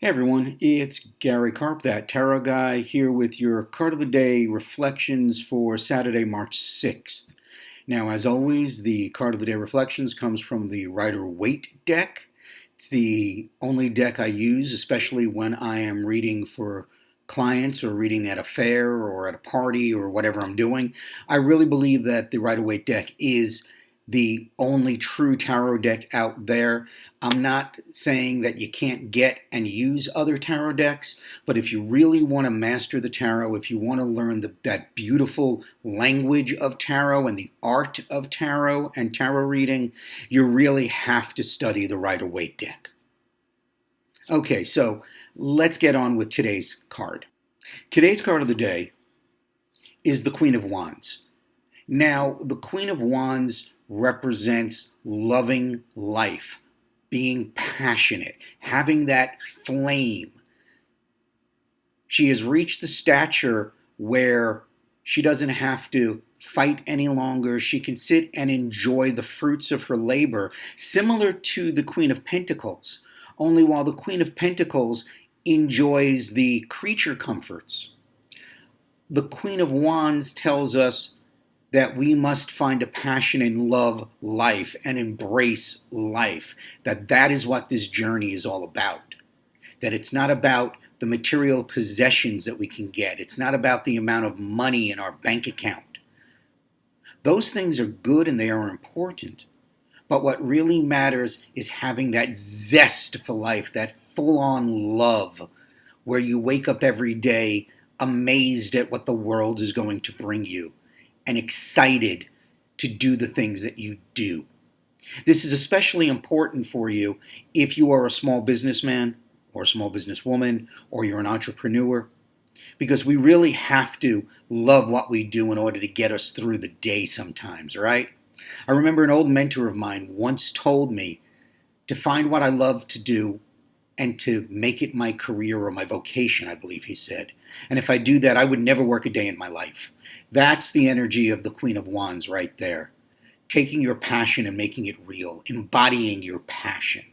Hey everyone, it's Gary Karp, that tarot guy, here with your card of the day reflections for Saturday, March 6th. Now, as always, the card of the day reflections comes from the Rider-Waite deck. It's the only deck I use, especially when I am reading for clients or reading at a fair or at a party or whatever I'm doing. I really believe that the Rider-Waite deck is the only true tarot deck out there. I'm not saying that you can't get and use other tarot decks, but if you really want to master the tarot, if you want to learn that beautiful language of tarot and the art of tarot and tarot reading, you really have to study the Rider-Waite deck. Okay, so let's get on with today's card. Today's card of the day is the Queen of Wands. Now, the Queen of Wands represents loving life, being passionate, having that flame. She has reached the stature where she doesn't have to fight any longer. She can sit and enjoy the fruits of her labor, similar to the Queen of Pentacles, only while the Queen of Pentacles enjoys the creature comforts, the Queen of Wands tells us that we must find a passion and love life and embrace life, that is what this journey is all about, that it's not about the material possessions that we can get. It's not about the amount of money in our bank account. Those things are good and they are important, but what really matters is having that zest for life, that full-on love, where you wake up every day amazed at what the world is going to bring you, and excited to do the things that you do. This is especially important for you if you are a small businessman or a small businesswoman or you're an entrepreneur, because we really have to love what we do in order to get us through the day sometimes, right? I remember an old mentor of mine once told me to find what I love to do and to make it my career or my vocation, I believe he said. And if I do that, I would never work a day in my life. That's the energy of the Queen of Wands right there. Taking your passion and making it real, embodying your passion.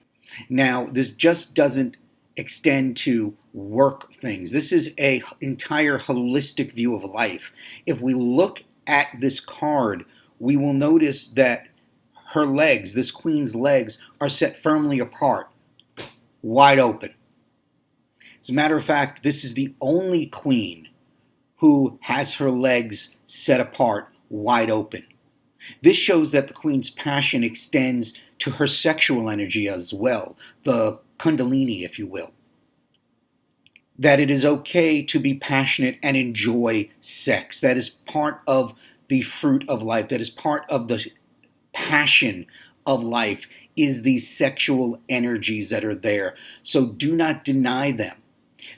Now, this just doesn't extend to work things. This is an entire holistic view of life. If we look at this card, we will notice that her legs, this queen's legs, are set firmly apart, wide open. As a matter of fact, this is the only queen who has her legs set apart, wide open. This shows that the queen's passion extends to her sexual energy as well, the kundalini, if you will. That it is okay to be passionate and enjoy sex. That is part of the fruit of life. That is part of the passion of life, is these sexual energies that are there. So do not deny them.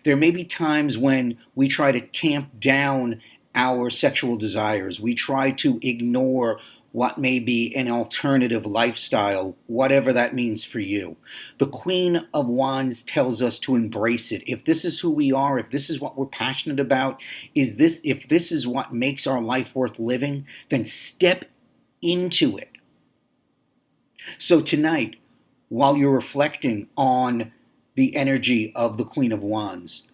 There may be times when we try to tamp down our sexual desires. We try to ignore what may be an alternative lifestyle, whatever that means for you. The Queen of Wands tells us to embrace it. If this is who we are, if this is what we're passionate about, if this is what makes our life worth living, then step into it. So tonight, while you're reflecting on the energy of the Queen of Wands,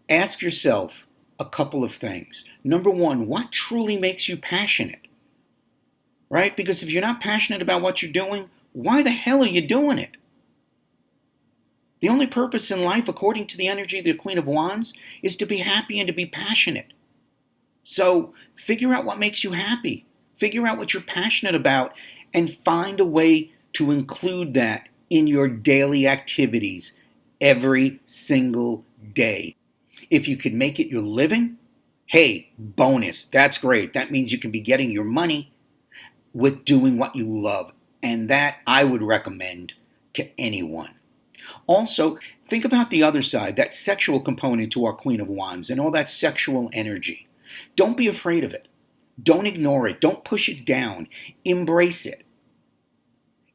ask yourself a couple of things. Number one, what truly makes you passionate? Right? Because if you're not passionate about what you're doing, why the hell are you doing it? The only purpose in life, according to the energy of the Queen of Wands, is to be happy and to be passionate. So figure out what makes you happy. Figure out what you're passionate about and find a way to include that in your daily activities every single day. If you can make it your living, hey, bonus, that's great. That means you can be getting your money with doing what you love. And that I would recommend to anyone. Also, think about the other side, that sexual component to our Queen of Wands and all that sexual energy. Don't be afraid of it. Don't ignore it. Don't push it down. Embrace it.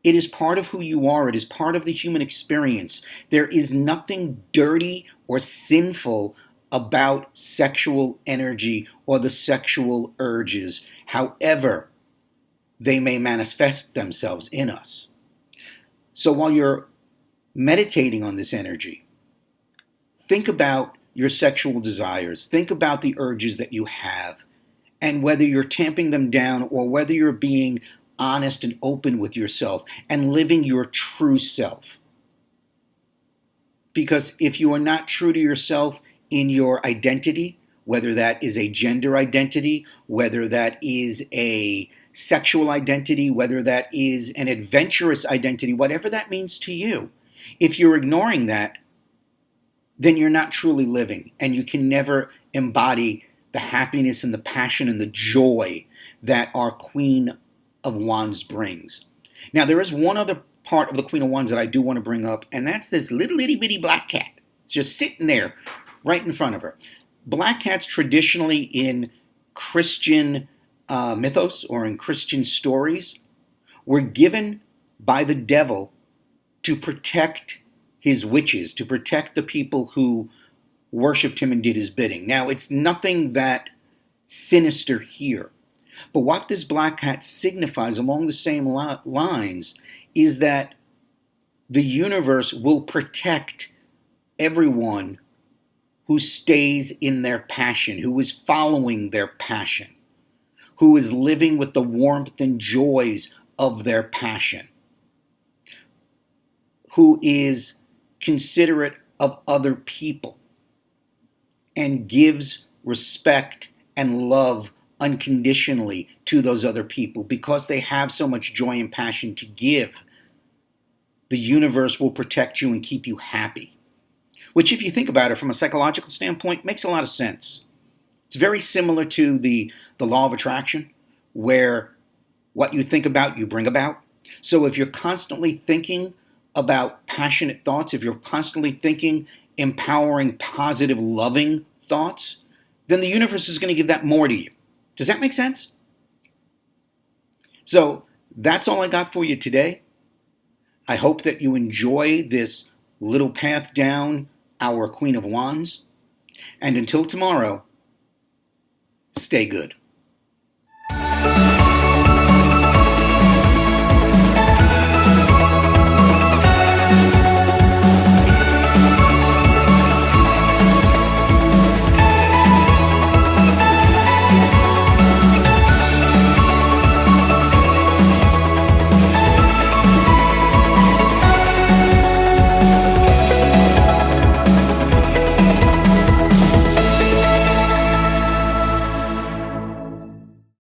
It is part of who you are. It is part of the human experience. There is nothing dirty or sinful about sexual energy or the sexual urges, however they may manifest themselves in us. So while you're meditating on this energy, Think about your sexual desires. Think about the urges that you have, and whether you're tamping them down or whether you're being honest and open with yourself and living your true self. Because if you are not true to yourself in your identity, whether that is a gender identity, whether that is a sexual identity, whether that is an adventurous identity, whatever that means to you, if you're ignoring that, then you're not truly living, and you can never embody the happiness and the passion and the joy that our Queen of Wands brings. Now, there is one other part of the Queen of Wands that I do want to bring up, and that's this little itty bitty black cat. It's just sitting there right in front of her. Black cats traditionally in Christian mythos or in Christian stories were given by the devil to protect his witches, to protect the people who worshipped him and did his bidding. Now, it's nothing that sinister here. But what this black cat signifies along the same lines is that the universe will protect everyone who stays in their passion, who is following their passion, who is living with the warmth and joys of their passion, who is considerate of other people and gives respect and love unconditionally to those other people because they have so much joy and passion to give. The universe will protect you and keep you happy, which, if you think about it from a psychological standpoint, makes a lot of sense. It's very similar to the law of attraction, where what you think about, you bring about. So if you're constantly thinking about passionate thoughts, if you're constantly thinking empowering, positive, loving thoughts, then the universe is going to give that more to you. Does that make sense? So that's all I got for you today. I hope that you enjoy this little path down our Queen of Wands. And until tomorrow, stay good.